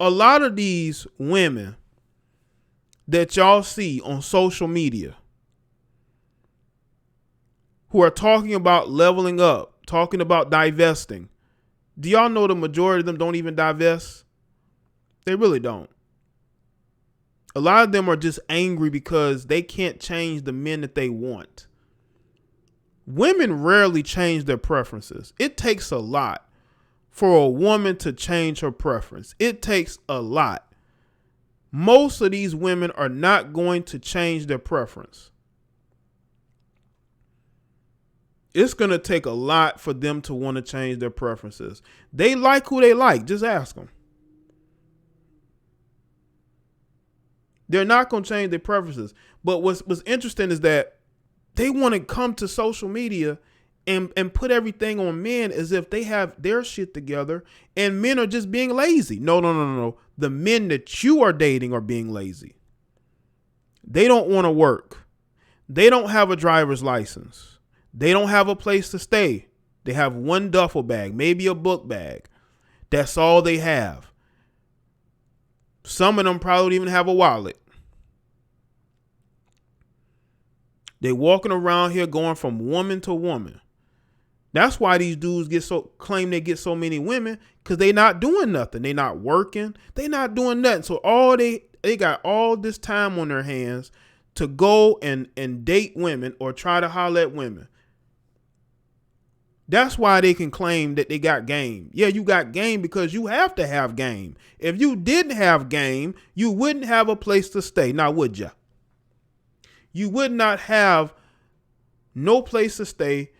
A lot of these women that y'all see on social media who are talking about leveling up, talking about divesting, do y'all know the majority of them don't even divest? They really don't. A lot of them are just angry because they can't change the men that they want. Women rarely change their preferences. It takes a lot for a woman to change her preference. It takes a lot. Most of these women are not going to change their preference. It's going to take a lot for them to want to change their preferences. They like who they like. Just ask them. They're not going to change their preferences. But what's interesting is that they want to come to social media and put everything on men as if they have their shit together and men are just being lazy. No. The men that you are dating are being lazy. They don't want to work. They don't have a driver's license. They don't have a place to stay. They have one duffel bag, maybe a book bag. That's all they have. Some of them probably don't even have a wallet. They walking around here going from woman to woman. That's why these dudes claim they get so many women, because they not doing nothing. They not working. They not doing nothing. So they got all this time on their hands to go and date women or try to holler at women. That's why they can claim that they got game. Yeah, you got game because you have to have game. If you didn't have game, you wouldn't have a place to stay. Now, would you? You would not have no place to stay.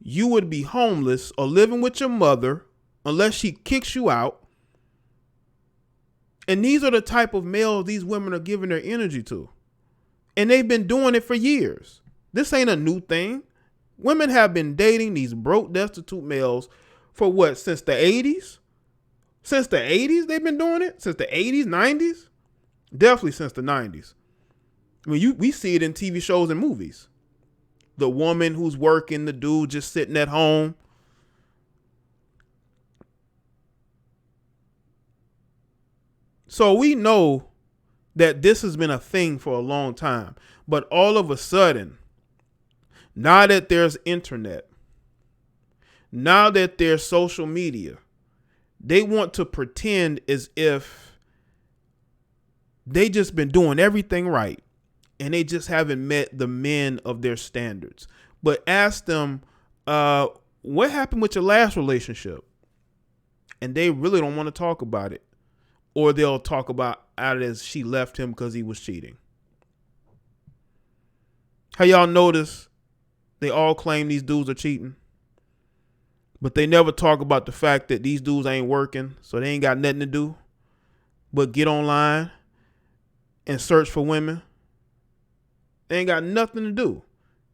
You would be homeless or living with your mother unless she kicks you out. And these are the type of males these women are giving their energy to. And they've been doing it for years. This ain't a new thing. Women have been dating these broke, destitute males for what, since the 80s? Since the 80s they've been doing it? Since the 80s, 90s? Definitely since the 90s. I mean, we see it in TV shows and movies. The woman who's working, the dude just sitting at home. So we know that this has been a thing for a long time. But all of a sudden, now that there's internet, now that there's social media, they want to pretend as if they just been doing everything right. And they just haven't met the men of their standards. But ask them, what happened with your last relationship? And they really don't want to talk about it. Or they'll talk about it as she left him because he was cheating. How y'all notice they all claim these dudes are cheating? But they never talk about the fact that these dudes ain't working. So they ain't got nothing to do but get online and search for women. They ain't got nothing to do.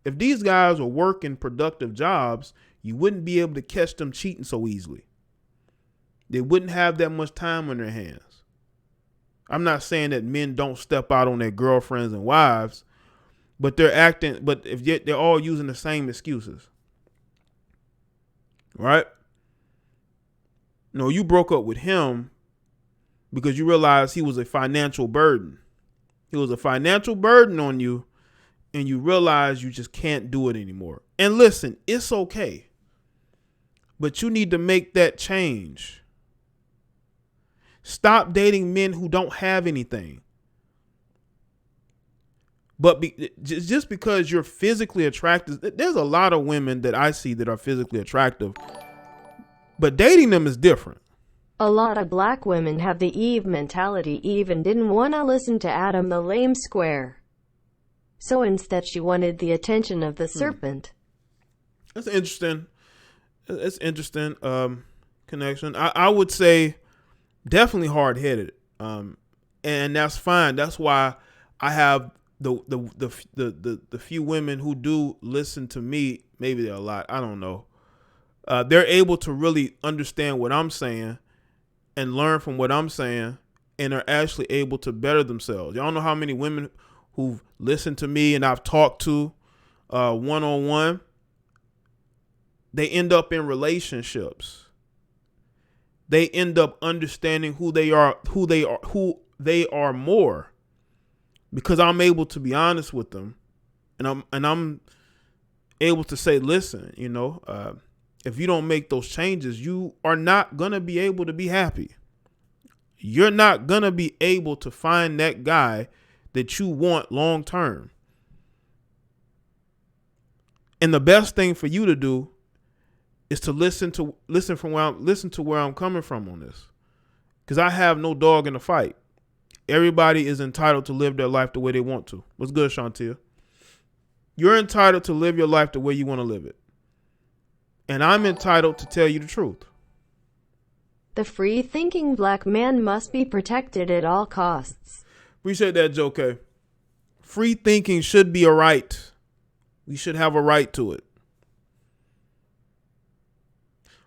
If these guys were working productive jobs, you wouldn't be able to catch them cheating so easily. They wouldn't have that much time on their hands. I'm not saying that men don't step out on their girlfriends and wives, but they're all using the same excuses. Right? No, you broke up with him because you realized he was a financial burden. He was a financial burden on you. And you realize you just can't do it anymore. And listen, it's okay. But you need to make that change. Stop dating men who don't have anything. But just because you're physically attractive, there's a lot of women that I see that are physically attractive. But dating them is different. A lot of black women have the Eve mentality. Eve didn't want to listen to Adam the lame square. So instead she wanted the attention of the serpent. That's interesting. It's interesting connection. I would say definitely hard-headed. And that's fine. That's why I have the few women who do listen to me. Maybe they're a lot. I don't know. They're able to really understand what I'm saying and learn from what I'm saying and are actually able to better themselves. Y'all know how many women who've listened to me and I've talked to one-on-one, they end up in relationships. they end up understanding who they are more, because I'm able to be honest with them, and I'm able to say, listen, if you don't make those changes, you are not gonna be able to be happy. You're not gonna be able to find that guy that you want long term. And the best thing for you to do is to listen to where I'm coming from on this, because I have no dog in the fight. Everybody is entitled to live their life the way they want to. What's good, Shantia? You're entitled to live your life the way you want to live it, and I'm entitled to tell you the truth. The free-thinking black man must be protected at all costs. Appreciate that, Joe K. Free thinking should be a right. We should have a right to it.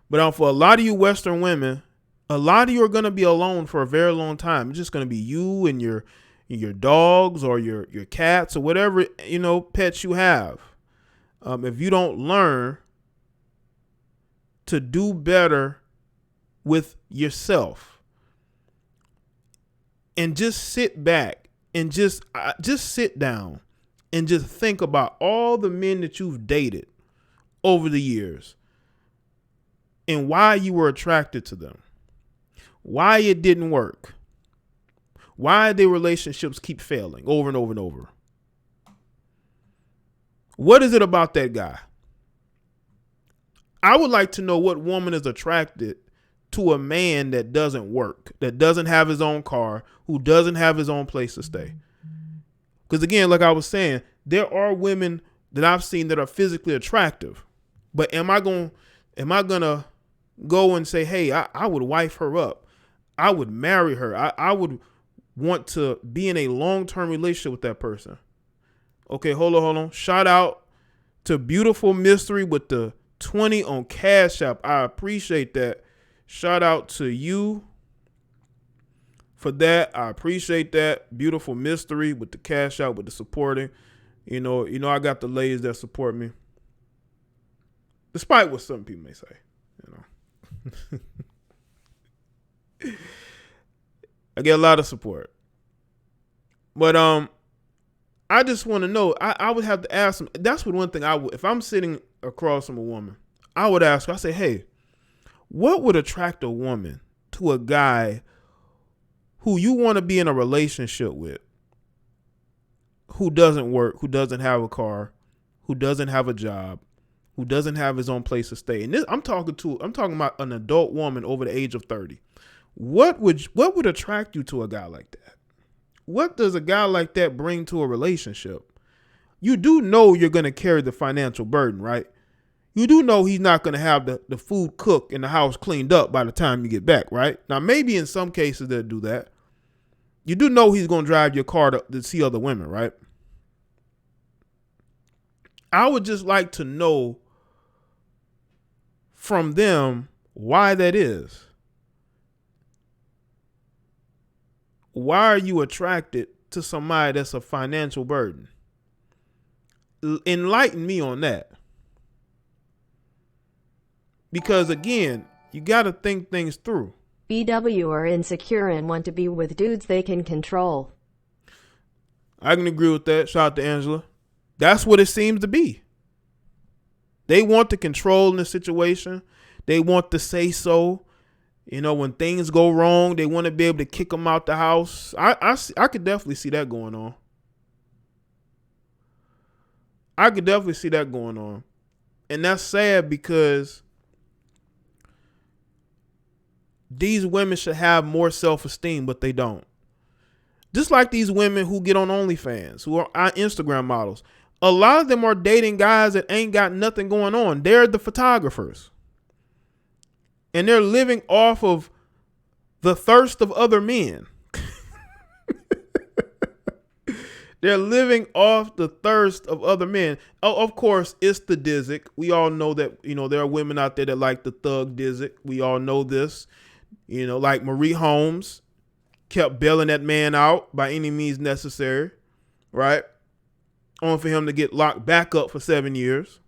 But for a lot of you Western women, a lot of you are going to be alone for a very long time. It's just going to be you and your dogs or your cats or whatever, pets you have. If you don't learn to do better with yourself and just sit back and just sit down and just think about all the men that you've dated over the years and why you were attracted to them, why it didn't work, why their relationships keep failing over and over and over. What is it about that guy? I would like to know what woman is attracted to a man that doesn't work, that doesn't have his own car, who doesn't have his own place to stay. Because again, like I was saying, there are women that I've seen that are physically attractive, but am I gonna go and say, hey, I would wife her up, I would marry her, I would want to be in a long-term relationship with that person? Okay, hold on. Shout out to Beautiful Mystery with the 20 on Cash App. I appreciate that. Shout out to you for that. I appreciate that. Beautiful Mystery with the Cash Out, with the supporting. I got the ladies that support me, despite what some people may say. I get a lot of support, but I just want to know. I would have to ask them. That's what one thing I would, if I'm sitting across from a woman, I would ask her. I say, hey, what would attract a woman to a guy who you want to be in a relationship with, who doesn't work, who doesn't have a car, who doesn't have a job, who doesn't have his own place to stay? And this, I'm talking about an adult woman over the age of 30. What would attract you to a guy like that? What does a guy like that bring to a relationship? You do know you're going to carry the financial burden, right? You do know he's not going to have the food cooked and the house cleaned up by the time you get back, right? Now, maybe in some cases they'll do that. You do know he's going to drive your car to see other women, right? I would just like to know from them why that is. Why are you attracted to somebody that's a financial burden? Enlighten me on that. Because again, you got to think things through. BW are insecure and want to be with dudes they can control. I can agree with that. Shout out to Angela. That's what it seems to be. They want to control in the situation. They want to say so. When things go wrong, they want to be able to kick them out the house. I could definitely see that going on. And that's sad because these women should have more self-esteem, but they don't. Just like these women who get on OnlyFans, who are Instagram models. A lot of them are dating guys that ain't got nothing going on. They're the photographers. And they're living off of the thirst of other men. They're living off the thirst of other men. Oh, of course, it's the Dizzick. We all know that, there are women out there that like the thug Dizzick. We all know this. Like Marie Holmes kept bailing that man out by any means necessary, right? Only for him to get locked back up for 7 years.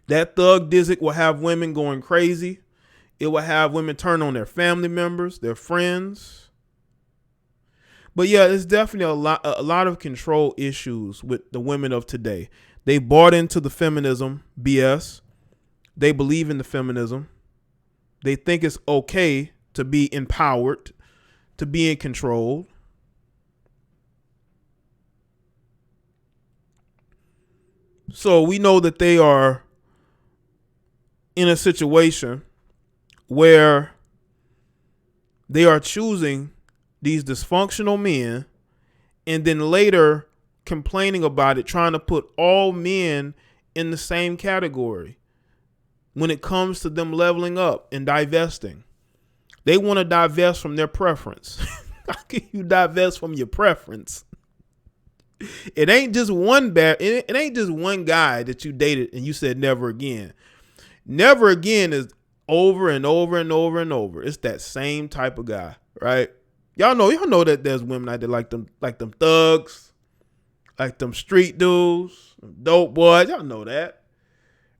That thug Dizzick will have women going crazy. It will have women turn on their family members, their friends. But yeah, it's definitely a lot of control issues with the women of today. They bought into the feminism BS. They believe in the feminism. They think it's okay to be empowered, to be in control. So we know that they are in a situation where they are choosing these dysfunctional men and then later complaining about it, trying to put all men in the same category when it comes to them leveling up and divesting. They want to divest from their preference. How can you divest from your preference? It ain't just one it ain't just one guy that you dated and you said never again. Never again is over and over and over and over. It's that same type of guy, right? Y'all know that there's women out there like them thugs, like them street dudes, dope boys. Y'all know that,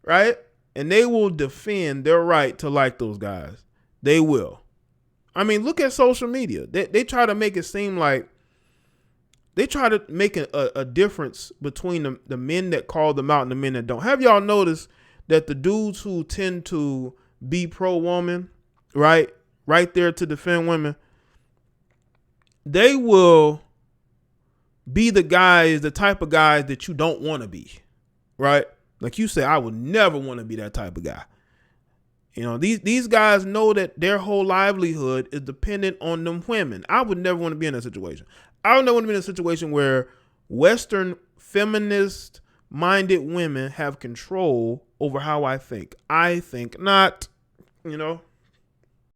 right? And they will defend their right to like those guys. They will. I mean, look at social media. They try to make it seem like they try to make a difference between the men that call them out and the men that don't. Have y'all noticed that the dudes who tend to be pro-woman, right there to defend women, they will be the type of guys that you don't want to be, right? Like you say, I would never want to be that type of guy. You know, these guys know that their whole livelihood is dependent on them women. I would never want to be in that situation. I would never want to be in a situation where Western feminist minded women have control over how I think. I think not, you know.